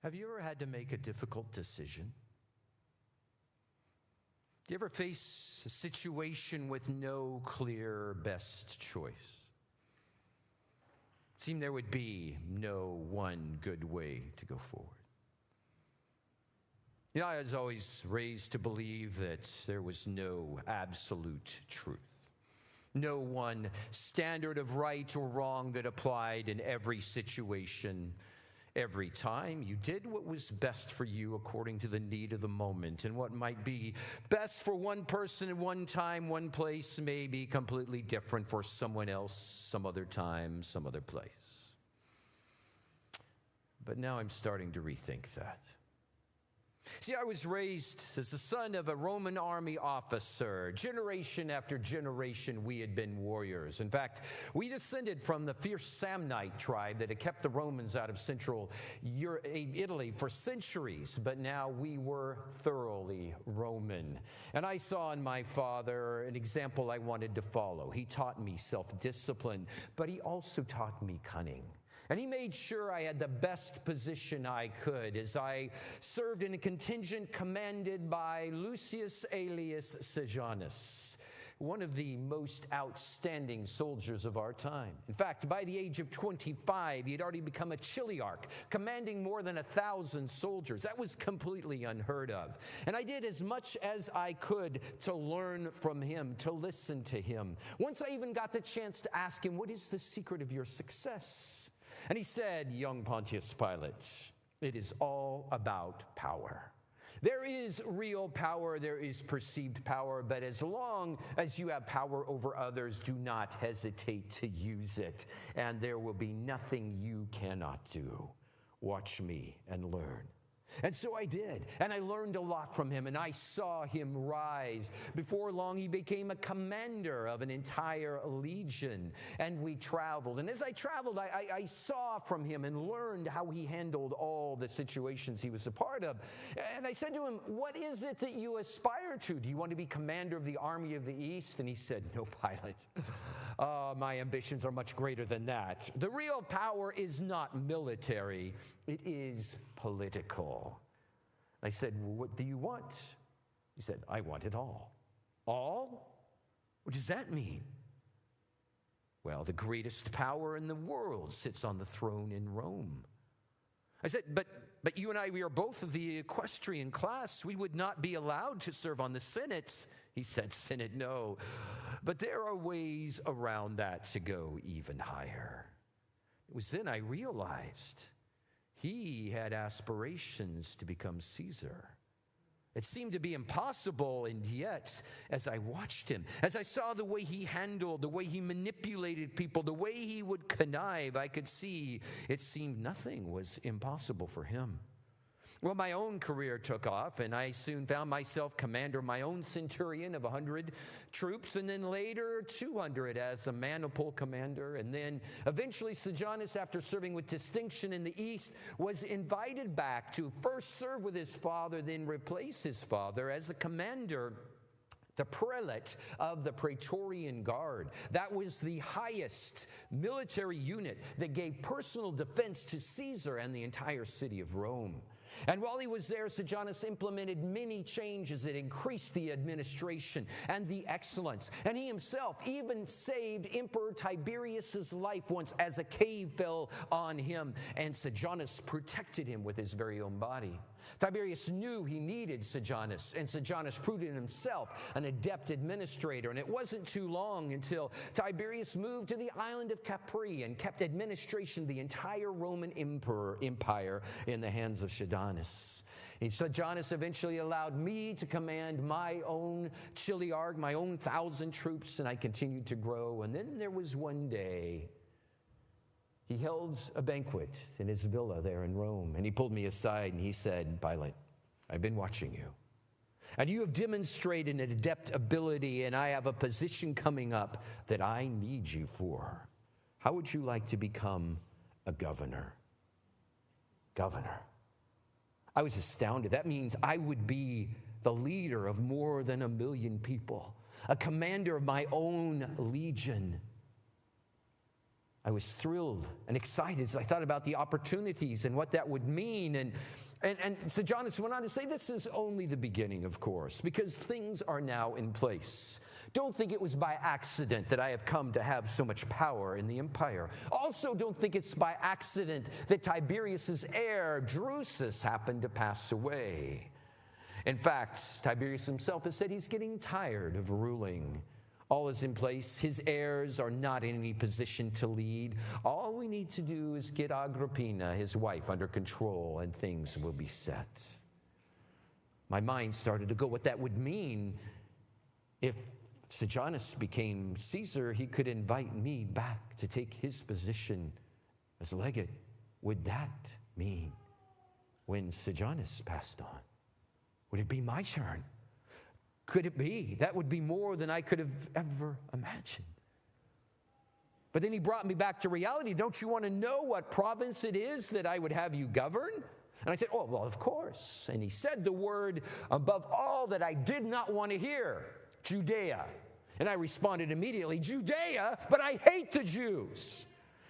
Have you ever had to make a difficult decision? Do you ever face a situation with no clear best choice? It seemed there would be no one good way to go forward. You know, I was always raised to believe that there was no absolute truth. No one standard of right or wrong that applied in every situation, every time. You did what was best for you according to the need of the moment. And what might be best for one person at one time, one place, may be completely different for someone else, some other time, some other place. But now I'm starting to rethink that. See, I was raised as the son of a Roman army officer. Generation after generation, we had been warriors. In fact, we descended from the fierce Samnite tribe that had kept the Romans out of central Italy for centuries. But now we were thoroughly Roman. And I saw in my father an example I wanted to follow. He taught me self-discipline, but he also taught me cunning. And he made sure I had the best position I could as I served in a contingent commanded by Lucius Aelius Sejanus, one of the most outstanding soldiers of our time. In fact, by the age of 25, he had already become a chiliarch, commanding more than 1,000 soldiers. That was completely unheard of. And I did as much as I could to learn from him, to listen to him. Once I even got the chance to ask him, "What is the secret of your success?" And he said, "Young Pontius Pilate, it is all about power. There is real power, there is perceived power, but as long as you have power over others, do not hesitate to use it, and there will be nothing you cannot do. Watch me and learn." And so I did, and I learned a lot from him, and I saw him rise. Before long, he became a commander of an entire legion, and we traveled. And as I traveled, I saw from him and learned how he handled all the situations he was a part of. And I said to him, "What is it that you aspire to? Do you want to be commander of the army of the East?" And he said, "No, Pilate. My ambitions are much greater than that. The real power is not military, it is political." I said, "Well, what do you want?" He said, "I want it all." "All? What does that mean?" "Well, the greatest power in the world sits on the throne in Rome." I said, but you and I, we are both of the equestrian class. We would not be allowed to serve on the Senate." He said, "Senate, no. But there are ways around that to go even higher." It was then I realized he had aspirations to become Caesar. It seemed to be impossible, and yet, as I watched him, as I saw the way he handled, the way he manipulated people, the way he would connive, I could see it seemed nothing was impossible for him. Well, my own career took off, and I soon found myself commander of my own centurion of 100 troops, and then later 200 as a maniple commander. And then eventually Sejanus, after serving with distinction in the East, was invited back to first serve with his father, then replace his father as a commander, the prelate of the Praetorian Guard. That was the highest military unit that gave personal defense to Caesar and the entire city of Rome. And while he was there, Sejanus implemented many changes that increased the administration and the excellence. And he himself even saved Emperor Tiberius's life once as a cave fell on him, and Sejanus protected him with his very own body. Tiberius knew he needed Sejanus, and Sejanus proved in himself an adept administrator. And it wasn't too long until Tiberius moved to the island of Capri and kept administration of the entire Roman Empire in the hands of Sejanus. And Sejanus eventually allowed me to command my own chiliarch, my own 1,000 troops, and I continued to grow. And then there was one day, he held a banquet in his villa there in Rome, and he pulled me aside and he said, "Pilate, I've been watching you, and you have demonstrated an adept ability, and I have a position coming up that I need you for. How would you like to become a governor?" Governor. I was astounded. That means I would be the leader of more than 1 million people, a commander of my own legion. I was thrilled and excited as I thought about the opportunities and what that would mean. And Sejanus went on to say, this is only the beginning, of course, because things are now in place. Don't think it was by accident that I have come to have so much power in the empire. Also, don't think it's by accident that Tiberius's heir, Drusus, happened to pass away. In fact, Tiberius himself has said he's getting tired of ruling. All is in place. His heirs are not in any position to lead. All we need to do is get Agrippina, his wife, under control, and things will be set. My mind started to go what that would mean if Sejanus became Caesar. He could invite me back to take his position as legate. Would that mean when Sejanus passed on? Would it be my turn? Could it be? That would be more than I could have ever imagined. But then he brought me back to reality. Don't you want to know what province it is that I would have you govern? And I said, oh, well, of course. And he said the word above all that I did not want to hear, Judea. And I responded immediately, Judea, but I hate the Jews.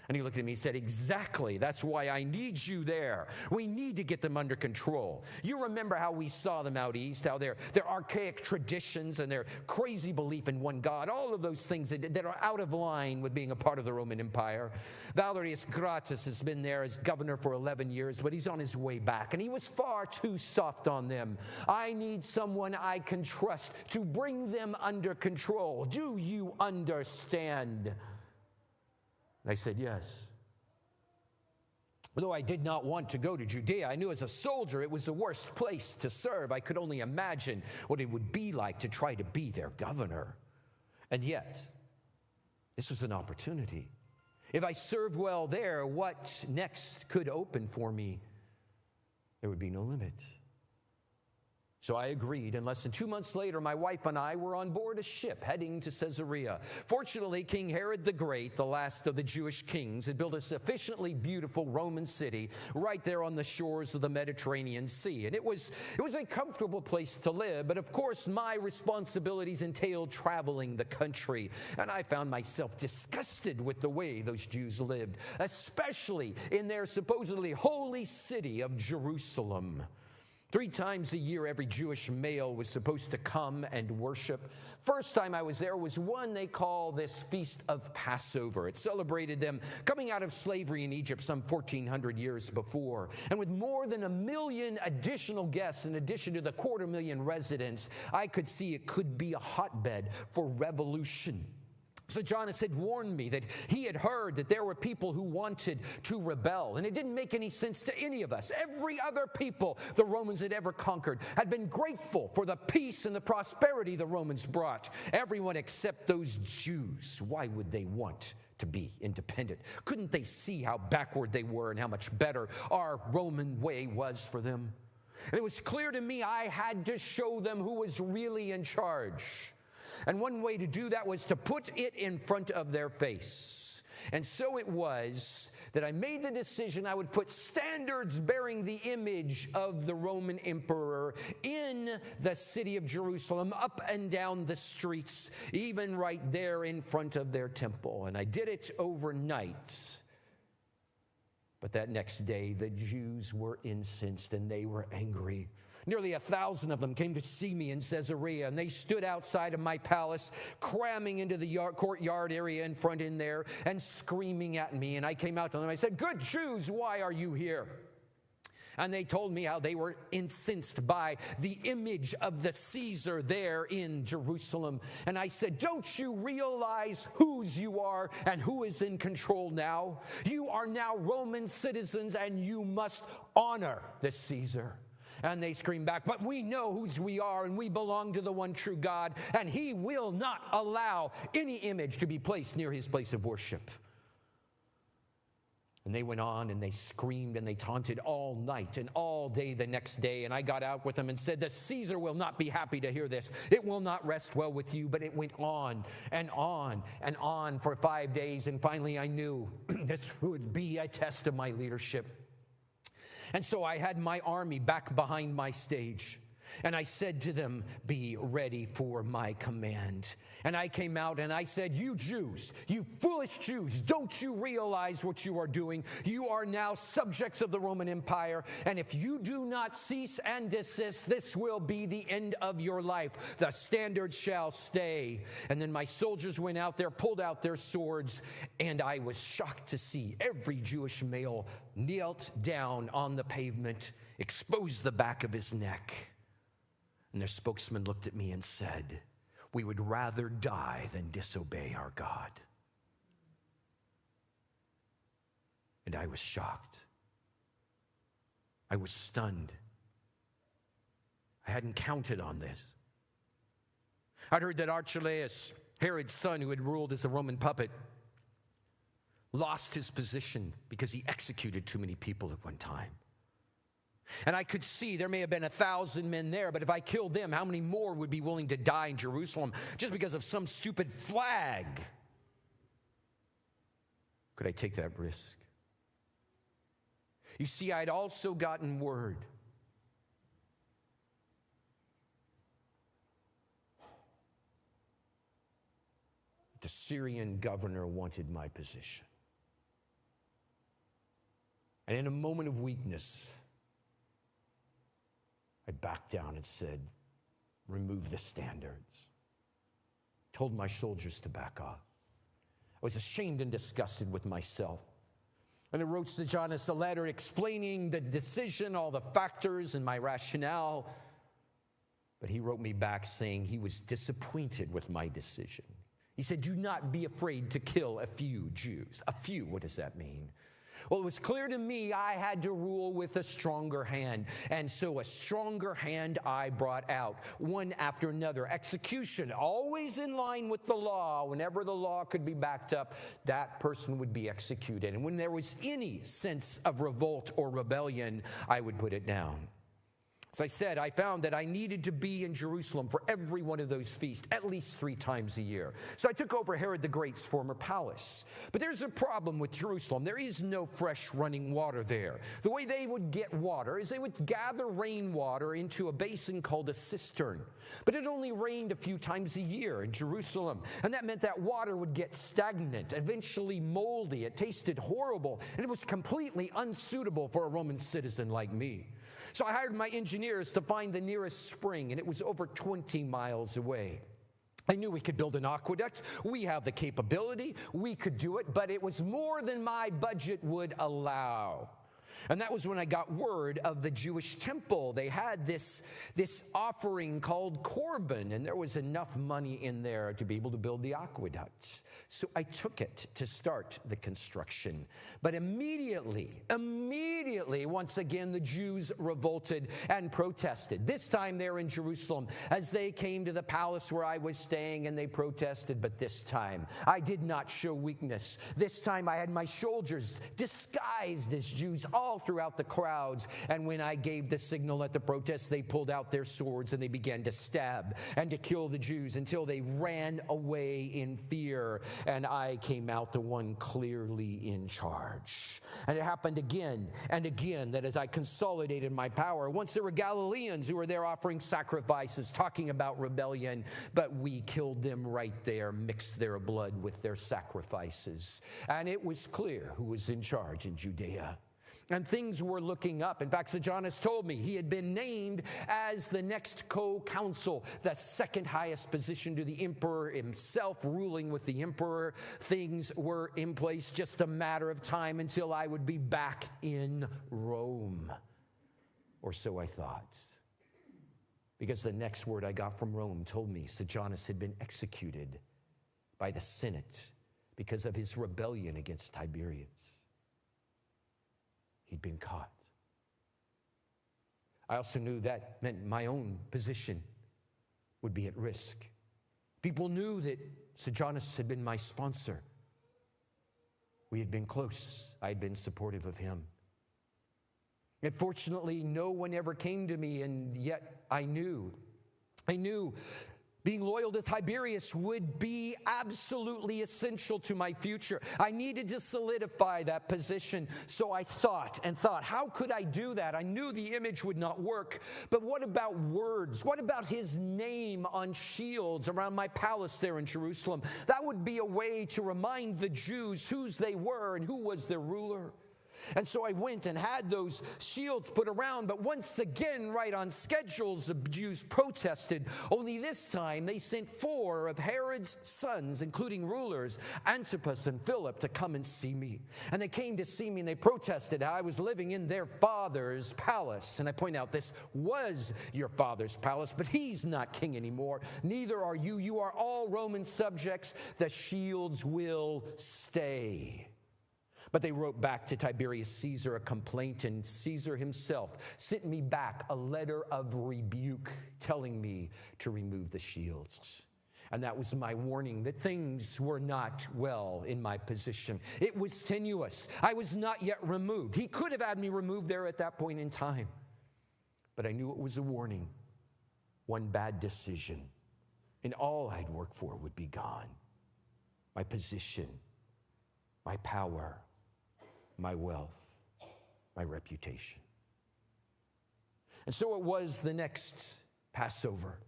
And he looked at me and said, exactly, that's why I need you there. We need to get them under control. You remember how we saw them out east, how their archaic traditions and their crazy belief in one God, all of those things that are out of line with being a part of the Roman Empire. Valerius Gratus has been there as governor for 11 years, but he's on his way back, and he was far too soft on them. I need someone I can trust to bring them under control. Do you understand? I said, yes. Although I did not want to go to Judea, I knew as a soldier it was the worst place to serve. I could only imagine what it would be like to try to be their governor. And yet, this was an opportunity. If I served well there, what next could open for me? There would be no limit. So I agreed, and less than 2 months later, my wife and I were on board a ship heading to Caesarea. Fortunately, King Herod the Great, the last of the Jewish kings, had built a sufficiently beautiful Roman city right there on the shores of the Mediterranean Sea. And it was a comfortable place to live, but of course, my responsibilities entailed traveling the country. And I found myself disgusted with the way those Jews lived, especially in their supposedly holy city of Jerusalem. 3 times a year, every Jewish male was supposed to come and worship. First time I was there was one they call this Feast of Passover. It celebrated them coming out of slavery in Egypt some 1,400 years before. And with more than 1 million additional guests in addition to the 250,000 residents, I could see it could be a hotbed for revolution. So Sejanus had warned me that he had heard that there were people who wanted to rebel, and it didn't make any sense to any of us. Every other people the Romans had ever conquered had been grateful for the peace and the prosperity the Romans brought. Everyone except those Jews. Why would they want to be independent? Couldn't they see how backward they were and how much better our Roman way was for them? And it was clear to me I had to show them who was really in charge. And one way to do that was to put it in front of their face. And so it was that I made the decision I would put standards bearing the image of the Roman emperor in the city of Jerusalem, up and down the streets, even right there in front of their temple. And I did it overnight. But that next day, the Jews were incensed and they were angry. Nearly 1,000 of them came to see me in Caesarea, and they stood outside of my palace, cramming into the courtyard area in front in there and screaming at me. And I came out to them. I said, "Good Jews, why are you here?" And they told me how they were incensed by the image of the Caesar there in Jerusalem. And I said, "Don't you realize whose you are and who is in control now? You are now Roman citizens, and you must honor the Caesar." And they screamed back, "But we know whose we are, and we belong to the one true God, and he will not allow any image to be placed near his place of worship." And they went on, and they screamed, and they taunted all night and all day the next day. And I got out with them and said, "The Caesar will not be happy to hear this. It will not rest well with you." But it went on and on and on for 5 days. And finally I knew this would be a test of my leadership. And so I had my army back behind my stage. And I said to them, be ready for my command. And I came out and I said, you Jews, you foolish Jews, don't you realize what you are doing? You are now subjects of the Roman Empire. And if you do not cease and desist, this will be the end of your life. The standard shall stay. And then my soldiers went out there, pulled out their swords, and I was shocked to see every Jewish male knelt down on the pavement, exposed the back of his neck. And their spokesman looked at me and said, we would rather die than disobey our God. And I was shocked. I was stunned. I hadn't counted on this. I'd heard that Archelaus, Herod's son, who had ruled as a Roman puppet, lost his position because he executed too many people at one time. And I could see there may have been 1,000 men there, but if I killed them, how many more would be willing to die in Jerusalem just because of some stupid flag? Could I take that risk? You see, I'd also gotten word the Syrian governor wanted my position. And in a moment of weakness, I backed down and said, remove the standards. Told my soldiers to back off. I was ashamed and disgusted with myself. And I wrote Sejanus a letter explaining the decision, all the factors, and my rationale. But he wrote me back saying he was disappointed with my decision. He said, do not be afraid to kill a few Jews. A few, what does that mean? Well, it was clear to me I had to rule with a stronger hand. And so a stronger hand I brought out, one after another. Execution, always in line with the law. Whenever the law could be backed up, that person would be executed. And when there was any sense of revolt or rebellion, I would put it down. As I said, I found that I needed to be in Jerusalem for every one of those feasts, at least 3 times a year. So I took over Herod the Great's former palace. But there's a problem with Jerusalem. There is no fresh running water there. The way they would get water is they would gather rainwater into a basin called a cistern. But it only rained a few times a year in Jerusalem. And that meant that water would get stagnant, eventually moldy. It tasted horrible, and it was completely unsuitable for a Roman citizen like me. So I hired my engineers to find the nearest spring, and it was over 20 miles away. I knew we could build an aqueduct. We have the capability. We could do it, but it was more than my budget would allow. And that was when I got word of the Jewish temple. They had this offering called Korban, and there was enough money in there to be able to build the aqueduct. So I took it to start the construction. But immediately, once again, the Jews revolted and protested. This time they're in Jerusalem as they came to the palace where I was staying, and they protested. But this time, I did not show weakness. This time I had my soldiers disguised as Jews all throughout the crowds. And when I gave the signal at the protest, they pulled out their swords and they began to stab and to kill the Jews until they ran away in fear. And I came out the one clearly in charge. And it happened again and again that as I consolidated my power, once there were Galileans who were there offering sacrifices, talking about rebellion, but we killed them right there, mixed their blood with their sacrifices. And it was clear who was in charge in Judea. And things were looking up. In fact, Sejanus told me he had been named as the next co-consul, the second highest position to the emperor himself, ruling with the emperor. Things were in place, just a matter of time until I would be back in Rome. Or so I thought. Because the next word I got from Rome told me Sejanus had been executed by the Senate because of his rebellion against Tiberius. He'd been caught. I also knew that meant my own position would be at risk. People knew that Sejanus had been my sponsor. We had been close. I had been supportive of him. And fortunately, no one ever came to me, and yet I knew Being loyal to Tiberius would be absolutely essential to my future. I needed to solidify that position. So I thought, how could I do that? I knew the image would not work. But what about words? What about his name on shields around my palace there in Jerusalem? That would be a way to remind the Jews whose they were and who was their ruler. And so I went and had those shields put around, but once again, right on schedules, the Jews protested. Only this time, they sent 4 of Herod's sons, including rulers, Antipas and Philip, to come and see me. And they came to see me, and they protested how I was living in their father's palace. And I point out, this was your father's palace, but he's not king anymore. Neither are you. You are all Roman subjects. The shields will stay. But they wrote back to Tiberius Caesar a complaint, and Caesar himself sent me back a letter of rebuke telling me to remove the shields. And that was my warning that things were not well in my position. It was tenuous. I was not yet removed. He could have had me removed there at that point in time. But I knew it was a warning. One bad decision, and all I'd worked for would be gone. My position, my power, my wealth, my reputation. And so it was the next Passover.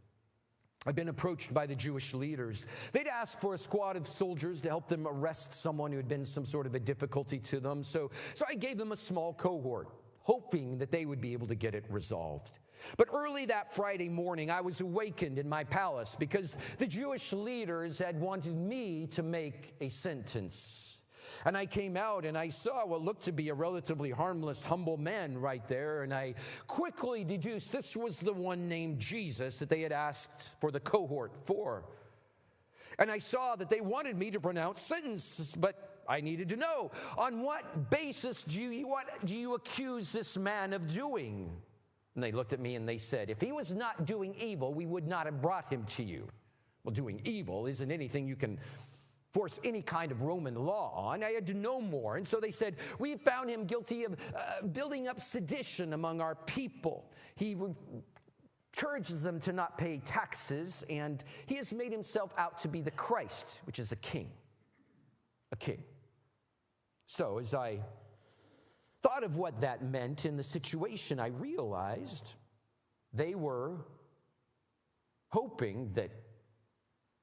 I'd been approached by the Jewish leaders. They'd asked for a squad of soldiers to help them arrest someone who had been some sort of a difficulty to them. So I gave them a small cohort, hoping that they would be able to get it resolved. But early that Friday morning, I was awakened in my palace because the Jewish leaders had wanted me to make a sentence. And I came out and I saw what looked to be a relatively harmless, humble man right there. And I quickly deduced this was the one named Jesus that they had asked for the cohort for. And I saw that they wanted me to pronounce sentences, but I needed to know, on what basis do you accuse this man of doing? And they looked at me and they said, if he was not doing evil, we would not have brought him to you. Well, doing evil isn't anything you can force any kind of Roman law on. I had to know more. And so they said, we found him guilty of building up sedition among our people. He encourages them to not pay taxes, and he has made himself out to be the Christ, which is a king. A king. So as I thought of what that meant in the situation, I realized they were hoping that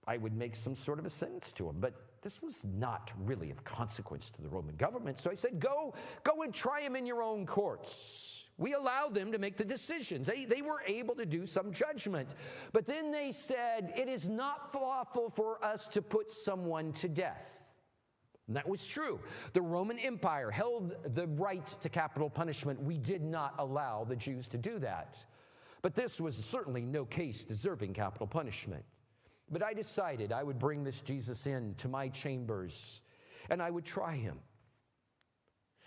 I would make some sort of a sentence to him. But this was not really of consequence to the Roman government. So I said, go and try him in your own courts. We allowed them to make the decisions. They were able to do some judgment. But then they said, it is not lawful for us to put someone to death. And that was true. The Roman Empire held the right to capital punishment. We did not allow the Jews to do that. But this was certainly no case deserving capital punishment. But I decided I would bring this Jesus in to my chambers and I would try him.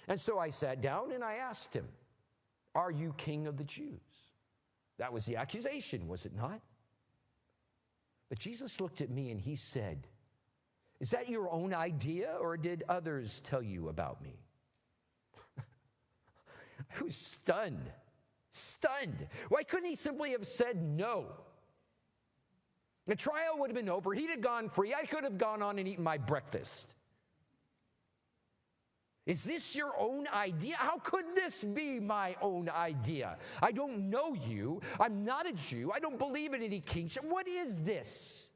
And so I sat down and I asked him, are you king of the Jews? That was the accusation, was it not? But Jesus looked at me and he said, is that your own idea or did others tell you about me? I was stunned. Why couldn't he simply have said no? The trial would have been over. He'd have gone free. I could have gone on and eaten my breakfast. Is this your own idea? How could this be my own idea? I don't know you. I'm not a Jew. I don't believe in any kingship. What is this?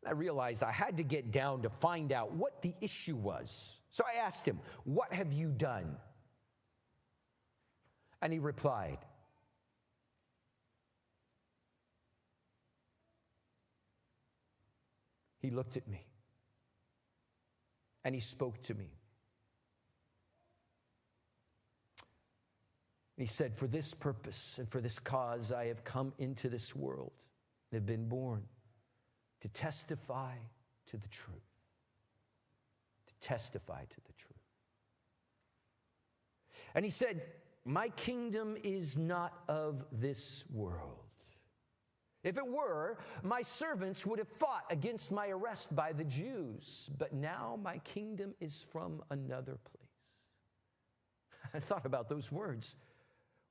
I realized I had to get down to find out what the issue was. So I asked him, what have you done? And he replied, he looked at me and he spoke to me. He said, for this purpose and for this cause I have come into this world and have been born to testify to the truth. To testify to the truth. And he said, my kingdom is not of this world. If it were, my servants would have fought against my arrest by the Jews, but now my kingdom is from another place. I thought about those words.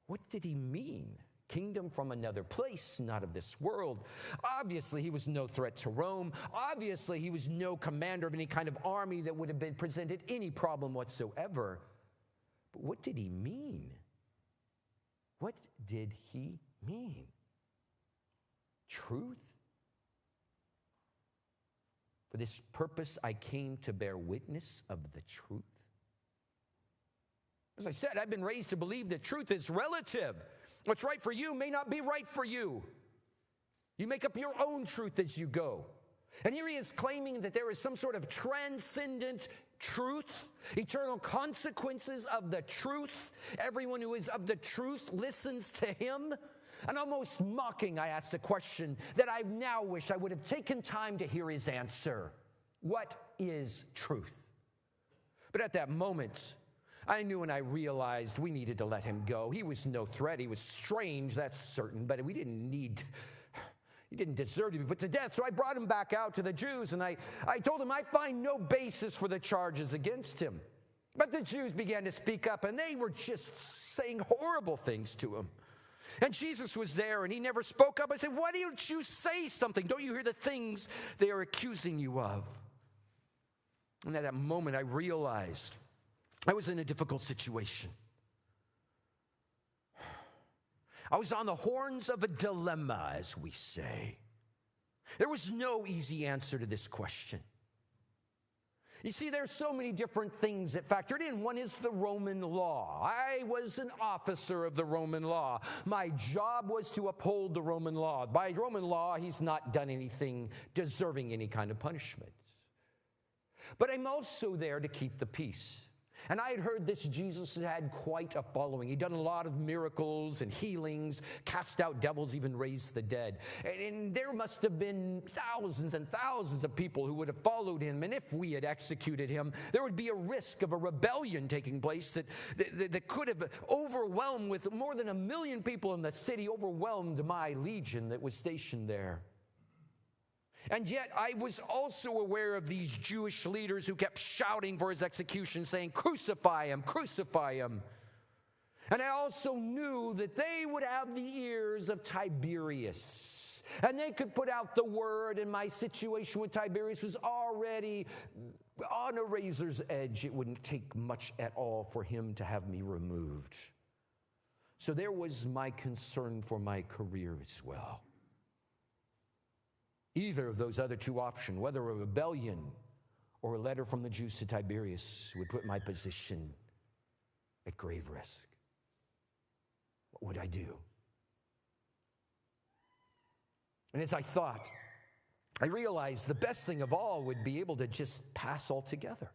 What did he mean? kingdom from another place, not of this world. Obviously, he was no threat to Rome. Obviously, he was no commander of any kind of army that would have been presented any problem whatsoever. But what did he mean? What did he mean? Truth? For this purpose, I came to bear witness of the truth. As I said, I've been raised to believe that truth is relative. What's right for you may not be right for you. You make up your own truth as you go. And here he is claiming that there is some sort of transcendent truth, eternal consequences of the truth. Everyone who is of the truth listens to him. And almost mocking, I asked the question that I now wish I would have taken time to hear his answer. What is truth? But at that moment, I knew and I realized we needed to let him go. He was no threat. He was strange, that's certain, but he didn't deserve to be put to death. So I brought him back out to the Jews, and I told him I find no basis for the charges against him. But the Jews began to speak up, and they were just saying horrible things to him. And Jesus was there, and he never spoke up. I said, why don't you say something? Don't you hear the things they are accusing you of? And at that moment, I realized I was in a difficult situation. I was on the horns of a dilemma, as we say. There was no easy answer to this question. You see, there's so many different things that factored in. One is the Roman law. I was an officer of the Roman law. My job was to uphold the Roman law. By Roman law, he's not done anything deserving any kind of punishment. But I'm also there to keep the peace. And I had heard this Jesus had quite a following. He'd done a lot of miracles and healings, cast out devils, even raised the dead. And there must have been thousands and thousands of people who would have followed him. And if we had executed him, there would be a risk of a rebellion taking place that could have overwhelmed, with more than 1 million people in the city, overwhelmed my legion that was stationed there. And yet I was also aware of these Jewish leaders who kept shouting for his execution, saying, crucify him, crucify him. And I also knew that they would have the ears of Tiberius, and they could put out the word, and my situation with Tiberius was already on a razor's edge. It wouldn't take much at all for him to have me removed. So there was my concern for my career as well. Either of those other two options, whether a rebellion or a letter from the Jews to Tiberius, would put my position at grave risk. What would I do? And as I thought, I realized the best thing of all would be able to just pass altogether.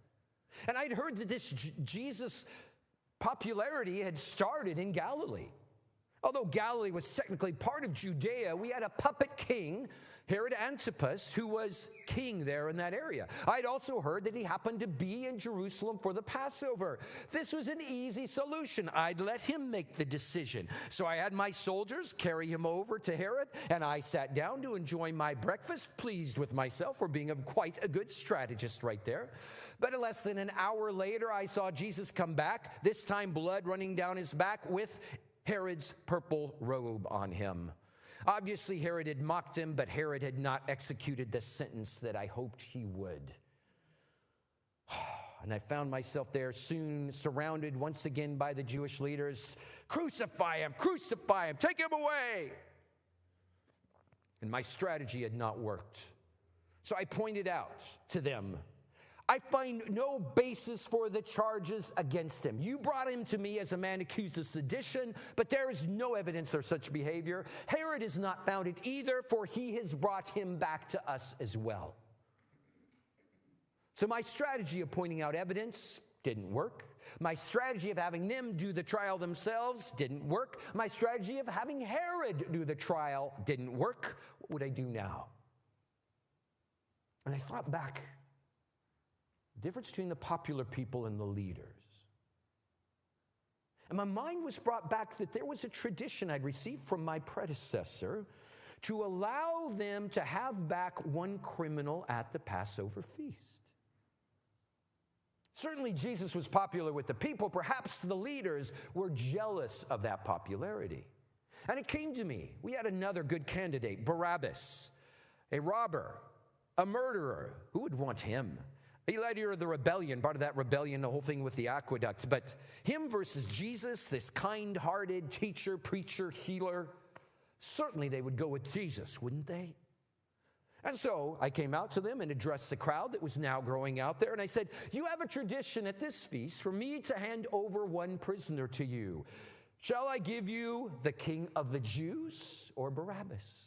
And I'd heard that this Jesus popularity had started in Galilee. Although Galilee was technically part of Judea, we had a puppet king, Herod Antipas, who was king there in that area. I'd also heard that he happened to be in Jerusalem for the Passover. This was an easy solution. I'd let him make the decision. So I had my soldiers carry him over to Herod, and I sat down to enjoy my breakfast, pleased with myself for being quite a good strategist right there. But less than an hour later, I saw Jesus come back, this time blood running down his back with Herod's purple robe on him. Obviously, Herod had mocked him, but Herod had not executed the sentence that I hoped he would. And I found myself there soon surrounded once again by the Jewish leaders. Crucify him, take him away. And my strategy had not worked. So I pointed out to them, I find no basis for the charges against him. You brought him to me as a man accused of sedition, but there is no evidence of such behavior. Herod has not found it either, for he has brought him back to us as well. So my strategy of pointing out evidence didn't work. My strategy of having them do the trial themselves didn't work. My strategy of having Herod do the trial didn't work. What would I do now? And I thought back. The difference between the popular people and the leaders. And my mind was brought back that there was a tradition I'd received from my predecessor to allow them to have back one criminal at the Passover feast. Certainly Jesus was popular with the people. Perhaps the leaders were jealous of that popularity. And it came to me, we had another good candidate, Barabbas, a robber, a murderer. Who would want him? A leader of the rebellion, part of that rebellion, the whole thing with the aqueduct. But him versus Jesus, this kind-hearted teacher, preacher, healer, certainly they would go with Jesus, wouldn't they? And so I came out to them and addressed the crowd that was now growing out there. And I said, you have a tradition at this feast for me to hand over one prisoner to you. Shall I give you the King of the Jews or Barabbas?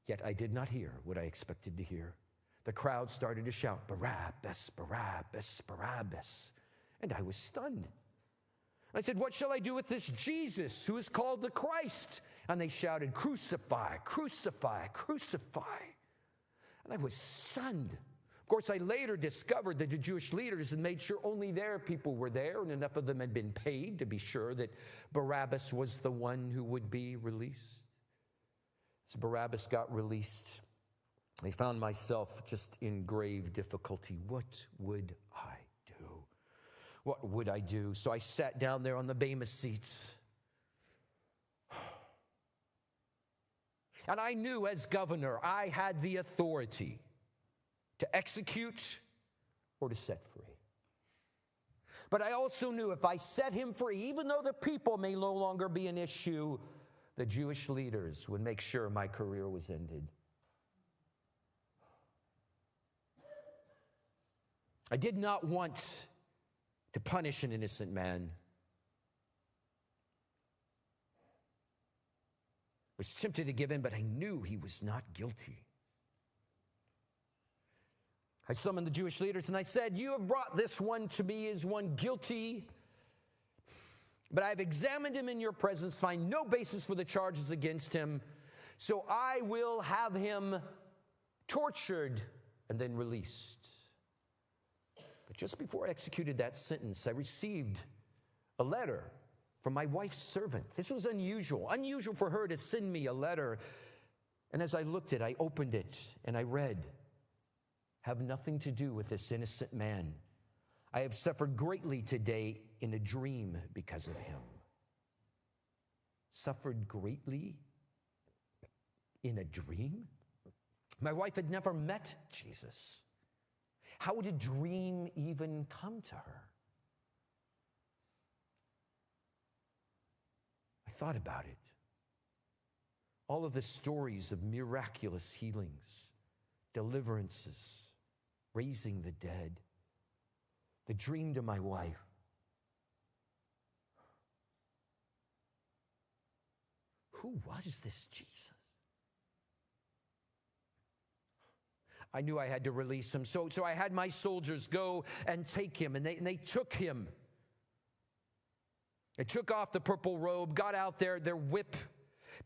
Yet I did not hear what I expected to hear. The crowd started to shout, Barabbas, Barabbas, Barabbas. And I was stunned. I said, what shall I do with this Jesus who is called the Christ? And they shouted, crucify, crucify, crucify. And I was stunned. Of course, I later discovered that the Jewish leaders had made sure only their people were there, and enough of them had been paid to be sure that Barabbas was the one who would be released. As Barabbas got released, I found myself just in grave difficulty. What would I do? What would I do? So I sat down there on the Bema seats. And I knew as governor, I had the authority to execute or to set free. But I also knew if I set him free, even though the people may no longer be an issue, the Jewish leaders would make sure my career was ended. I did not want to punish an innocent man. I was tempted to give in, but I knew he was not guilty. I summoned the Jewish leaders and I said, you have brought this one to me as one guilty, but I have examined him in your presence, find no basis for the charges against him, so I will have him tortured and then released. But just before I executed that sentence, I received a letter from my wife's servant. This was unusual for her to send me a letter. And as I looked at it, I opened it and I read, have nothing to do with this innocent man. I have suffered greatly today in a dream because of him. Suffered greatly in a dream? My wife had never met Jesus. How would a dream even come to her? I thought about it. All of the stories of miraculous healings, deliverances, raising the dead, the dream to my wife. Who was this Jesus? I knew I had to release him. So I had my soldiers go and take him, and they took him. They took off the purple robe, got out there, their whip,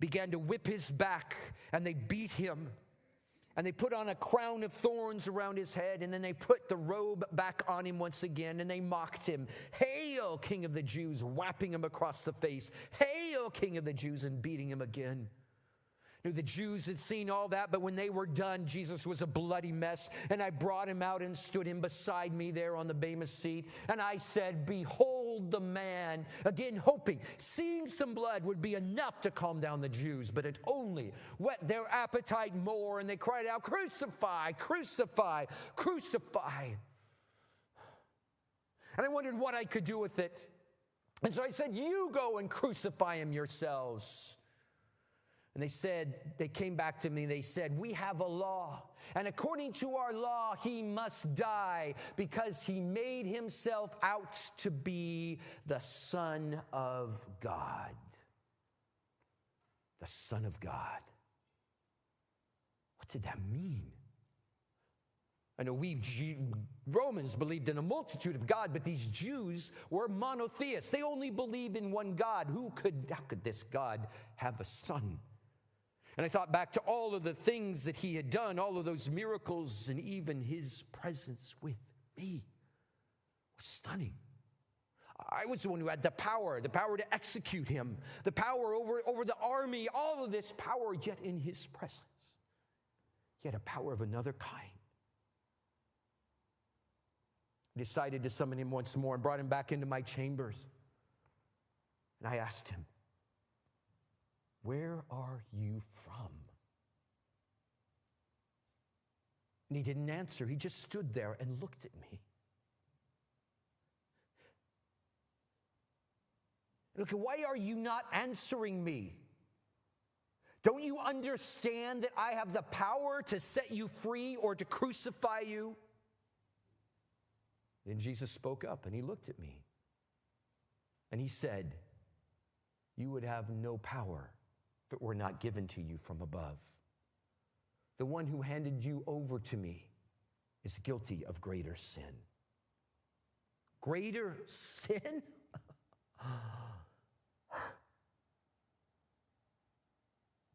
began to whip his back, and they beat him. And they put on a crown of thorns around his head, and then they put the robe back on him once again, and they mocked him. Hail, King of the Jews, whapping him across the face. Hail, King of the Jews, and beating him again. The Jews had seen all that, but when they were done, Jesus was a bloody mess. And I brought him out and stood him beside me there on the Bema seat. And I said, behold the man. Again, hoping, seeing some blood would be enough to calm down the Jews. But it only whet their appetite more. And they cried out, crucify, crucify, crucify. And I wondered what I could do with it. And so I said, you go and crucify him yourselves. And they came back to me, they said, we have a law, and according to our law, he must die because he made himself out to be the Son of God. The Son of God. What did that mean? I know we Romans believed in a multitude of God, but these Jews were monotheists. They only believed in one God. How could this God have a son? And I thought back to all of the things that he had done, all of those miracles, and even his presence with me was stunning. I was the one who had the power to execute him, the power over the army, all of this power, yet in his presence, yet a power of another kind. I decided to summon him once more and brought him back into my chambers. And I asked him, "Where are you from?" And he didn't answer. He just stood there and looked at me. Look, why are you not answering me? Don't you understand that I have the power to set you free or to crucify you? Then Jesus spoke up and he looked at me. And he said, "You would have no power if it were not given to you from above. The one who handed you over to me is guilty of greater sin." Greater sin?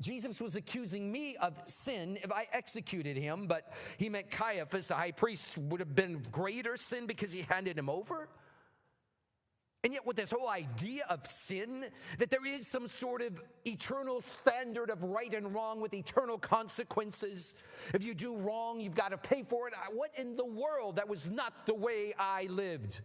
Jesus was accusing me of sin if I executed him, but he meant Caiaphas, the high priest, would have been greater sin because he handed him over. And yet with this whole idea of sin, that there is some sort of eternal standard of right and wrong with eternal consequences. If you do wrong, you've got to pay for it. What in the world? That was not the way I lived.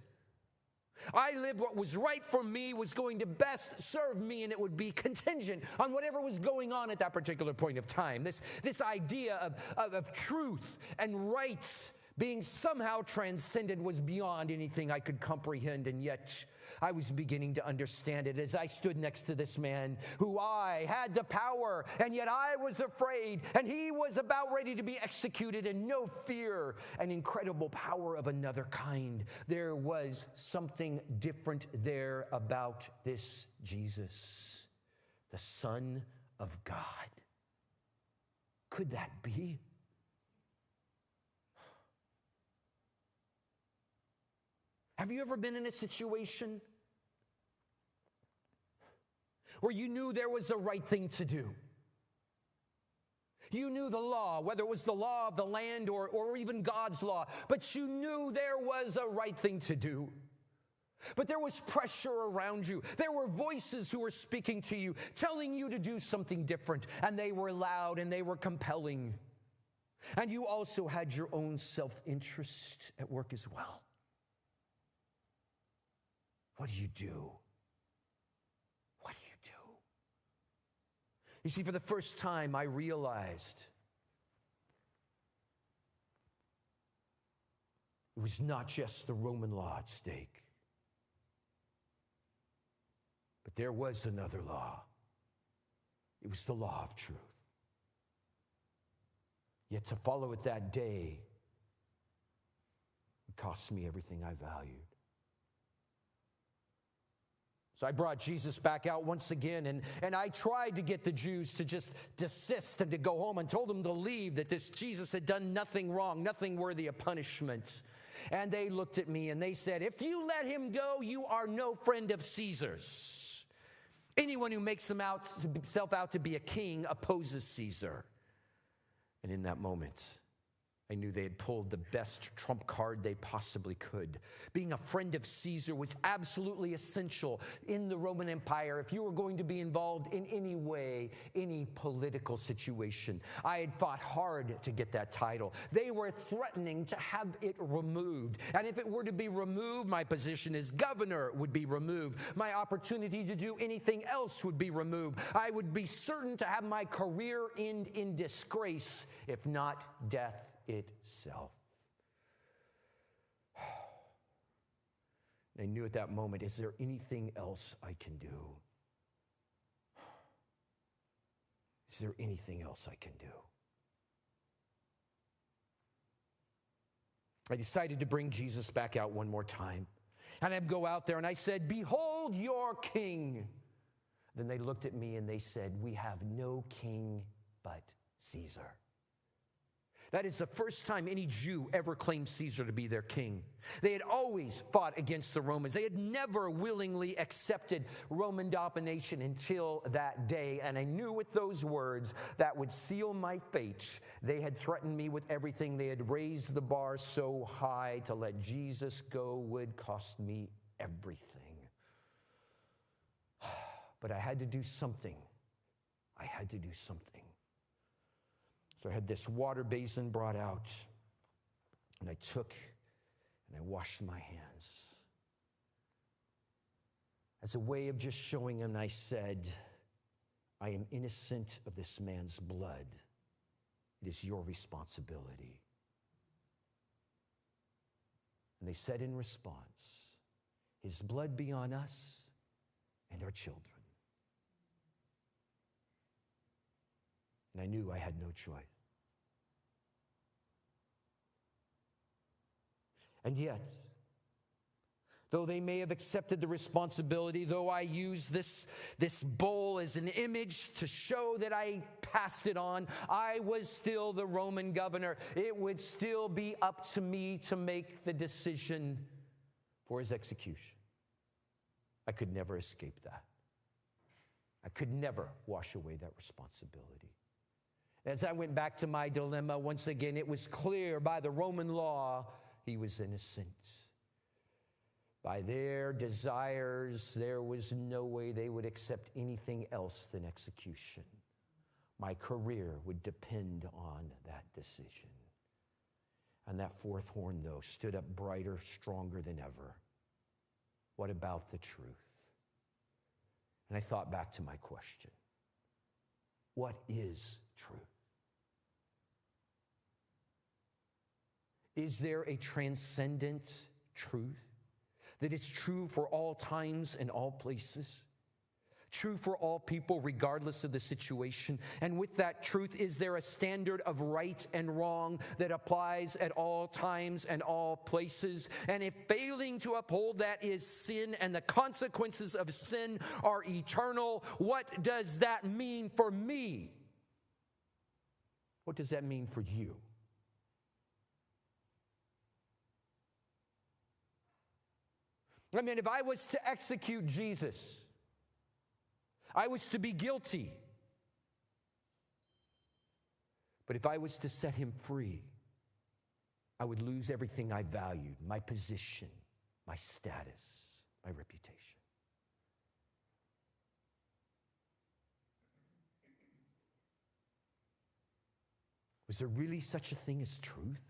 I lived what was right for me, was going to best serve me, and it would be contingent on whatever was going on at that particular point of time. This idea of truth and rights being somehow transcended was beyond anything I could comprehend, and yet I was beginning to understand it as I stood next to this man who I had the power, and yet I was afraid, and he was about ready to be executed, and no fear and incredible power of another kind. There was something different there about this Jesus, the Son of God. Could that be? Have you ever been in a situation where you knew there was a right thing to do? You knew the law, whether it was the law of the land or even God's law, but you knew there was a right thing to do. But there was pressure around you. There were voices who were speaking to you, telling you to do something different, and they were loud and they were compelling. And you also had your own self-interest at work as well. What do you do? What do you do? You see, for the first time, I realized it was not just the Roman law at stake, but there was another law. It was the law of truth. Yet to follow it that day would cost me everything I valued. So I brought Jesus back out once again, and I tried to get the Jews to just desist and to go home, and told them to leave, that this Jesus had done nothing wrong, nothing worthy of punishment. And they looked at me and they said, "If you let him go, you are no friend of Caesar's. Anyone who makes himself out to be a king opposes Caesar." And in that moment, I knew they had pulled the best trump card they possibly could. Being a friend of Caesar was absolutely essential in the Roman Empire if you were going to be involved in any way, any political situation. I had fought hard to get that title. They were threatening to have it removed. And if it were to be removed, my position as governor would be removed. My opportunity to do anything else would be removed. I would be certain to have my career end in disgrace, if not death itself. And I knew at that moment, is there anything else I can do? Is there anything else I can do? I decided to bring Jesus back out one more time. And I'd go out there and I said, "Behold your king." Then they looked at me and they said, "We have no king but Caesar." That is the first time any Jew ever claimed Caesar to be their king. They had always fought against the Romans. They had never willingly accepted Roman domination until that day. And I knew with those words that would seal my fate. They had threatened me with everything. They had raised the bar so high. To let Jesus go would cost me everything. But I had to do something. I had to do something. So I had this water basin brought out, and I took and I washed my hands. As a way of just showing him, I said, I am innocent of this man's blood. It is your responsibility. And they said in response, his blood be on us and our children. And I knew I had no choice. And yet, though they may have accepted the responsibility, though I use this bowl as an image to show that I passed it on, I was still the Roman governor. It would still be up to me to make the decision for his execution. I could never escape that. I could never wash away that responsibility. As I went back to my dilemma, once again, it was clear by the Roman law he was innocent. By their desires, there was no way they would accept anything else than execution. My career would depend on that decision. And that fourth horn, though, stood up brighter, stronger than ever. What about the truth? And I thought back to my question. What is truth? Is there a transcendent truth that is true for all times and all places? True for all people regardless of the situation? And with that truth, is there a standard of right and wrong that applies at all times and all places? And if failing to uphold that is sin and the consequences of sin are eternal, what does that mean for me? What does that mean for you? I mean, if I was to execute Jesus, I was to be guilty. But if I was to set him free, I would lose everything I valued, my position, my status, my reputation. Was there really such a thing as truth?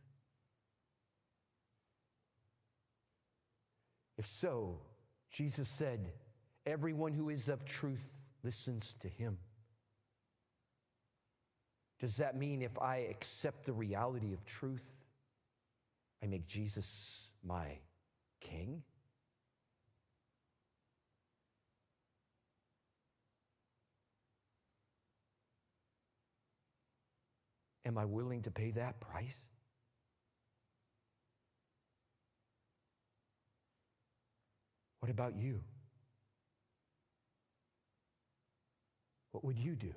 If so, Jesus said, everyone who is of truth listens to him. Does that mean if I accept the reality of truth, I make Jesus my king? Am I willing to pay that price? What about you? What would you do?